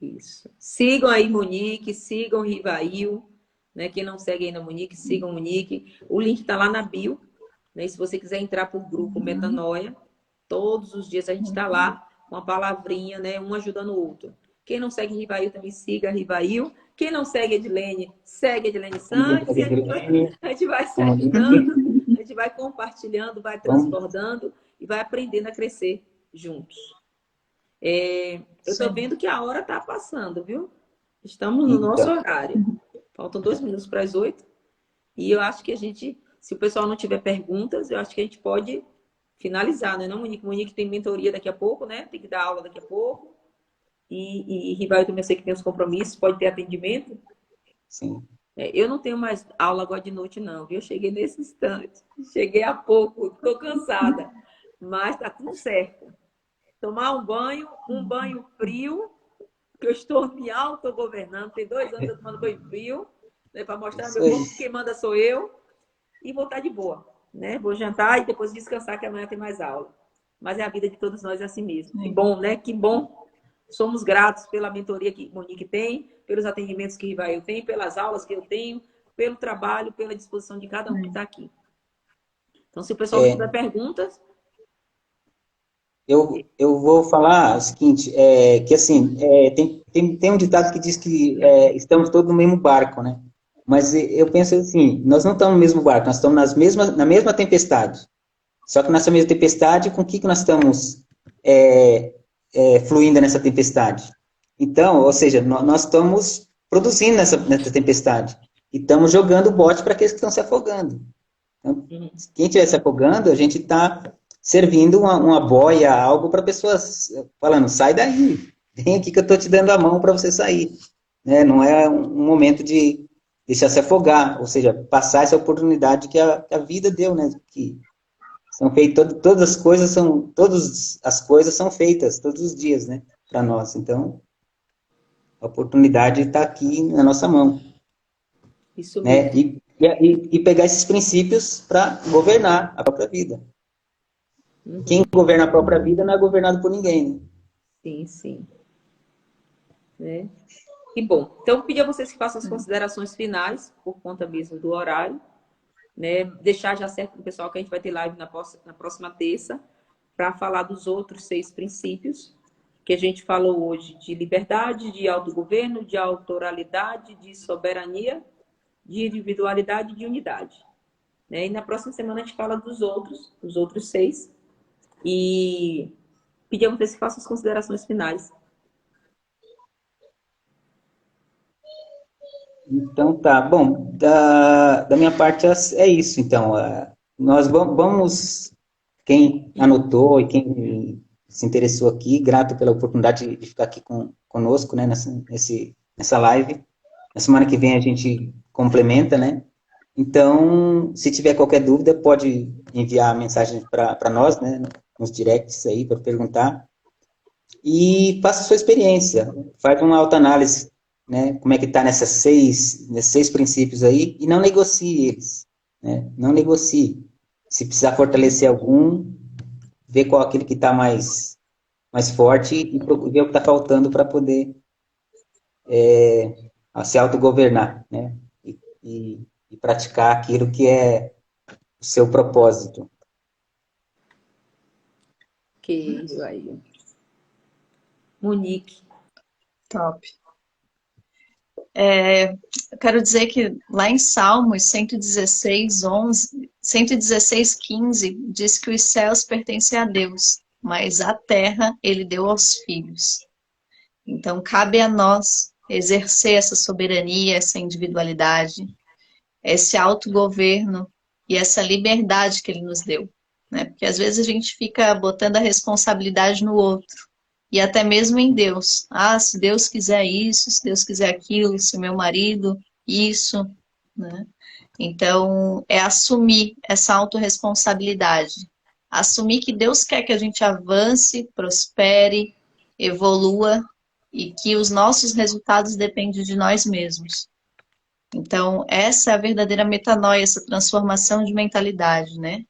Isso. Sigam aí Monique, sigam Rivail, né? Quem não segue ainda Monique, sigam Monique. O link está lá na bio, né? Se você quiser entrar para o grupo Metanoia, todos os dias a gente está lá com uma palavrinha, né? Um ajudando o outro. Quem não segue Rivail também siga Rivail. Quem não segue Edilene, segue Edilene Santos. A gente vai se ajudando, a gente vai compartilhando, vai transbordando e vai aprendendo a crescer juntos. Eu estou vendo que a hora está passando, viu? Estamos no nosso horário. Faltam 2 minutos para as 8. E eu acho que a gente, se o pessoal não tiver perguntas, eu acho que a gente pode finalizar, né? Não, Monique? Monique tem mentoria daqui a pouco, né? Tem que dar aula daqui a pouco. E Rivail também, eu sei que tem os compromissos, pode ter atendimento. Sim. Eu não tenho mais aula agora de noite, não, viu? Eu cheguei nesse instante. Cheguei há pouco, estou cansada. Mas tá tudo certo. Tomar um banho frio, que eu estou me autogovernando. Tem 2 anos eu tomando banho frio, né, para mostrar meu corpo que quem manda sou eu. E vou estar de boa, né? Vou jantar e depois descansar, que amanhã tem mais aula. Mas a vida de todos nós é assim mesmo. Que bom, né? Que bom. Somos gratos pela mentoria que Monique tem, pelos atendimentos que Rivail tem, pelas aulas que eu tenho, pelo trabalho, pela disposição de cada um que está aqui. Então, se o pessoal tiver perguntas... Eu vou falar o seguinte, que assim, tem um ditado que diz que estamos todos no mesmo barco, né? Mas eu penso assim, nós não estamos no mesmo barco, nós estamos na mesma tempestade. Só que nessa mesma tempestade, com o que nós estamos fluindo nessa tempestade? Então, ou seja, nós estamos produzindo nessa tempestade. E estamos jogando o bote para aqueles que estão se afogando. Então, quem estiver se afogando, a gente está servindo uma boia, algo para pessoas falando, sai daí, vem aqui que eu estou te dando a mão para você sair. né? Não é um momento de deixar se afogar, ou seja, passar essa oportunidade que a vida deu, né? Que são feitas, todas as coisas são feitas todos os dias, né? Para nós. Então, a oportunidade está aqui na nossa mão, Isso né? mesmo. E pegar esses princípios para governar a própria vida. Quem Uhum. governa a própria vida não é governado por ninguém, né? Sim, sim. Né? E bom, então eu pedi a vocês que façam as considerações finais, por conta mesmo do horário, né? Deixar já certo para o pessoal que a gente vai ter live na próxima terça, para falar dos outros 6 princípios que a gente falou hoje, de liberdade, de autogoverno, de autoralidade, de soberania, de individualidade e de unidade. Né? E na próxima semana a gente fala dos outros 6, e pedir a vocês que façam as considerações finais. Então tá, bom, da minha parte é isso, então, nós vamos, quem anotou e quem se interessou aqui, grato pela oportunidade de ficar aqui conosco, né, nessa live, na semana que vem a gente complementa, né, então, se tiver qualquer dúvida, pode enviar mensagem para nós, né, nos directs aí, para perguntar, e faça a sua experiência, faz uma autoanálise, né? Como é que está nesses 6 princípios aí, e não negocie eles, né? Não negocie. Se precisar fortalecer algum, ver qual aquele que está mais forte e ver o que está faltando para poder se autogovernar, né? E praticar aquilo que é o seu propósito. Que aí. Monique. Top. Eu quero dizer que lá em Salmos 116, 11, 116, 15, diz que os céus pertencem a Deus, mas a terra ele deu aos filhos. Então, cabe a nós exercer essa soberania, essa individualidade, esse autogoverno e essa liberdade que ele nos deu, né? Porque às vezes a gente fica botando a responsabilidade no outro e até mesmo em Deus. Ah, se Deus quiser isso, se Deus quiser aquilo, se meu marido isso, né? Então, é assumir essa autorresponsabilidade. Assumir que Deus quer que a gente avance, prospere, evolua e que os nossos resultados dependem de nós mesmos. Então, essa é a verdadeira metanoia, essa transformação de mentalidade, né?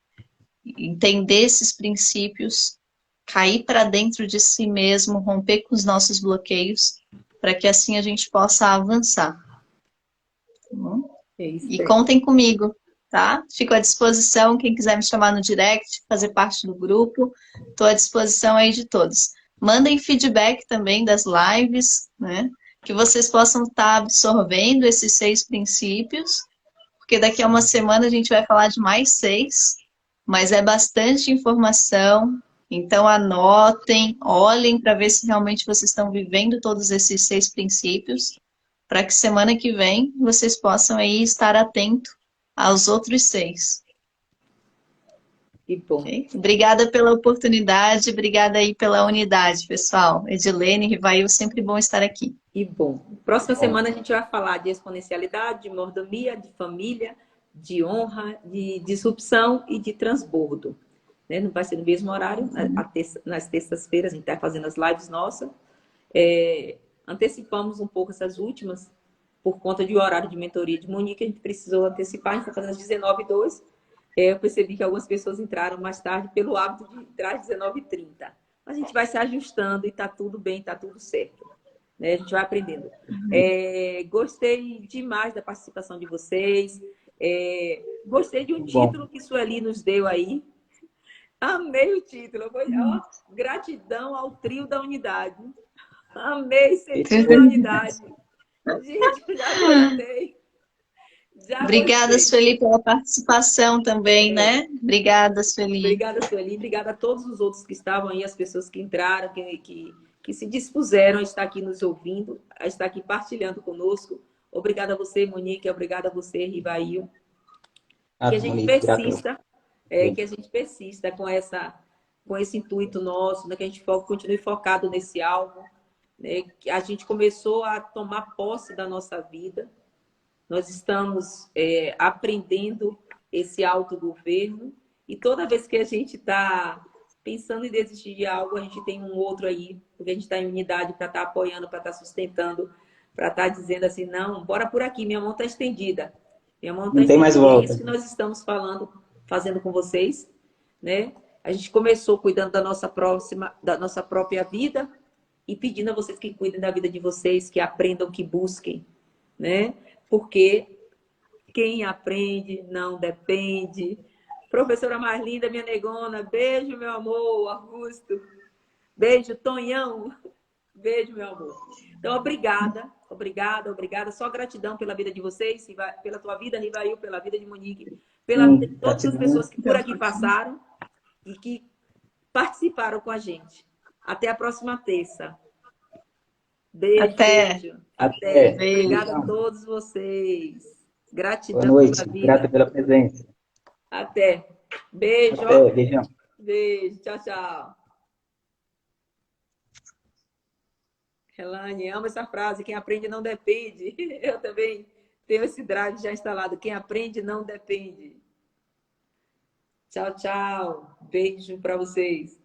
Entender esses princípios, cair para dentro de si mesmo, romper com os nossos bloqueios, para que assim a gente possa avançar. Tá bom? É isso E aí. contem comigo, tá? Fico à disposição, quem quiser me chamar no direct, fazer parte do grupo, estou à disposição aí de todos. Mandem feedback também das lives, né? Que vocês possam estar absorvendo esses 6 princípios, porque daqui a uma semana a gente vai falar de mais 6, mas é bastante informação, então anotem, olhem para ver se realmente vocês estão vivendo todos esses 6 princípios, para que semana que vem vocês possam aí estar atento aos outros 6. Que bom. Okay? Obrigada pela oportunidade, obrigada aí pela unidade, pessoal. Edilene, Rivail, sempre bom estar aqui. E bom, próxima semana a gente vai falar de exponencialidade, de mordomia, de família, de honra, de disrupção e de transbordo. Né? Não vai ser no mesmo horário, nas terças-feiras a gente está fazendo as lives nossas. Antecipamos um pouco essas últimas, por conta do horário de mentoria de Monique, a gente precisou antecipar, a gente está fazendo às 19h02. Eu percebi que algumas pessoas entraram mais tarde pelo hábito de entrar às 19h30. Mas a gente vai se ajustando e está tudo bem, está tudo certo. Né? A gente vai aprendendo. Gostei demais da participação de vocês. Gostei de um título que Sueli nos deu aí. Amei o título. Gratidão ao trio da unidade. Amei ser trio da unidade. Gente, já gostei. Obrigada, Sueli, pela participação também, né? Obrigada, Sueli. Obrigada, Sueli. Obrigada a todos os outros que estavam aí, as pessoas que entraram, que se dispuseram a estar aqui nos ouvindo, a estar aqui partilhando conosco. Obrigada a você, Monique. Obrigada a você, Rivail. Que a gente persista, que a gente persista com esse intuito nosso, né? Que a gente continue focado nesse alvo, né? A gente começou a tomar posse da nossa vida. Nós estamos aprendendo esse autogoverno e toda vez que a gente está pensando em desistir de algo, a gente tem um outro aí, porque a gente está em unidade para estar apoiando, para estar sustentando, para estar dizendo assim, não, bora por aqui, minha mão está estendida. Minha mão está Não tem mais estendida. É volta. isso que nós estamos falando, fazendo com vocês, né? A gente começou cuidando da nossa própria vida e pedindo a vocês que cuidem da vida de vocês, que aprendam, que busquem, né? Porque quem aprende não depende. Professora mais linda, minha negona, beijo, meu amor, Augusto. Beijo, Tonhão. Beijo, meu amor. Então, obrigada, obrigada, obrigada. Só gratidão pela vida de vocês, pela tua vida, Rivail, pela vida de Monique, pela vida de todas as pessoas que por aqui passaram e que participaram com a gente. Até a próxima terça. Beijo, Até. beijo. Até. Obrigada a todos vocês. Boa Gratidão noite. pela Grata vida. pela presença. Até. Beijo. Até. Beijão. Beijo. Tchau, tchau. Relane, amo essa frase. Quem aprende não depende. Eu também tenho esse drive já instalado. Quem aprende não depende. Tchau, tchau. Beijo para vocês.